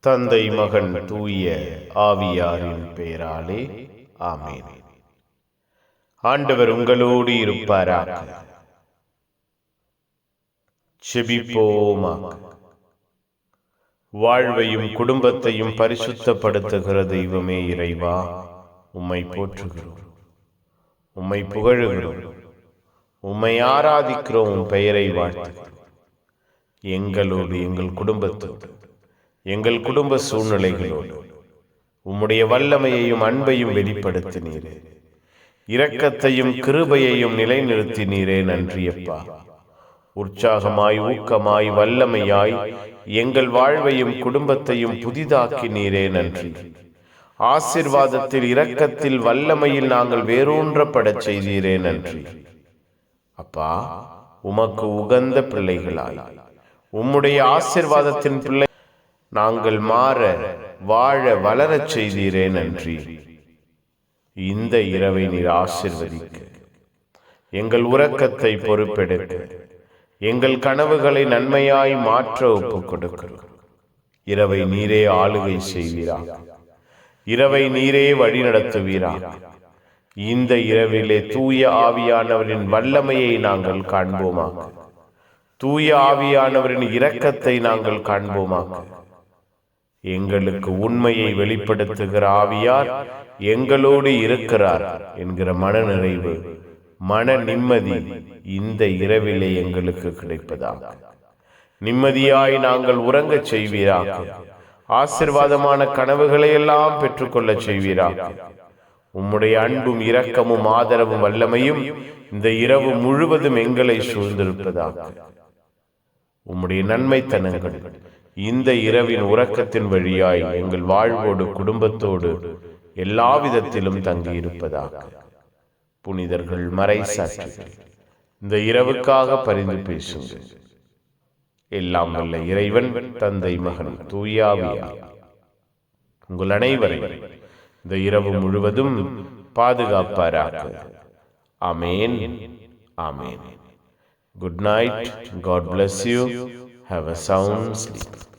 தந்தை மகன் தூய ஆவியாரின் பெயராலே ஆமென். ஆண்டவர் உங்களோடு இருப்பாராக. செபிப்போமாக. வாழ்வையும் குடும்பத்தையும் பரிசுத்தப்படுத்துகிற தெய்வமே இறைவா, உம்மை போற்றுகிறோம், உம்மை புகழுகிறோம், உம்மை ஆராதிக்கிறோம், உம் பெயரை வாழ்த்துகிறோம். எங்களோடு, எங்கள் குடும்பத்தோடு, எங்கள் குடும்ப சூழ்நிலைகளோடு உம்முடைய வல்லமையையும் அன்பையும் வெளிப்படுத்தினீரே, இரக்கத்தையும் கிருபையையும் நிலைநிறுத்தினீரே. நன்றியப்பா. உற்சாகமாய், ஊக்கமாய், வல்லமையாய் எங்கள் வாழ்வையும் குடும்பத்தையும் புதிதாக்கினீரே. நன்றி. ஆசீர்வாதத்தில், இரக்கத்தில், வல்லமையில் நாங்கள் வேரூன்றப்படச் செய்தீரே. நன்றி அப்பா. உமக்கு உகந்த பிள்ளைகளாய், உம்முடைய ஆசீர்வாதத்தின் பிள்ளை நாங்கள் மாற, வாழ, வளரச் செய்தீரே. நன்றி. இந்த இரவை நீர் ஆசீர்வதிக்க, எங்கள் உறக்கத்தை பொறுப்பெடுக்க, எங்கள் கனவுகளை நன்மையாய் மாற்ற ஒப்புக் கொடுக்கிறோம். இரவை நீரே ஆளுகை செய்வீராக, இரவை நீரே வழி நடத்துவீராக. இந்த இரவிலே தூய ஆவியானவரின் வல்லமையை நாங்கள் காண்போமாக, தூய ஆவியானவரின் இரக்கத்தை நாங்கள் காண்போமாக. எங்களுக்கு உண்மையை வெளிப்படுத்துகிற ஆவியார் எங்களோடு இருக்கிறார் என்கிற மன நிறைவு, மன நிம்மதி இந்த இரவிலே எங்களுக்கு கிடைப்பதாக. நிம்மதியாய் நாங்கள் உறங்கச் செய்வீராக. ஆசீர்வாதமான கனவுகளை எல்லாம் பெற்றுக்கொள்ள செய்வீராக. உம்முடைய அன்பும் இரக்கமும் ஆதரவும் வல்லமையும் இந்த இரவு முழுவதும் எங்களை சூழ்ந்திருப்பதாக. உம்முடைய நன்மைத்தனங்கள் இந்த இரவின் உறக்கத்தின் வழியாய் எங்கள் வாழ்வோடு, குடும்பத்தோடு எல்லா விதத்திலும் தங்கியிருப்பதாக. புனிதர்கள், மறைசாட்சிகள் இந்த இரவுக்காக பரிந்து பேசுங்கள். எல்லாம் வல்ல இறைவன், தந்தை, மகன், தூய ஆவியார் உங்கள் அனைவரையும் இந்த இரவு முழுவதும் பாதுகாப்பாராக. ஆமென். ஆமென். Good night. God bless you. Have a sound sleep.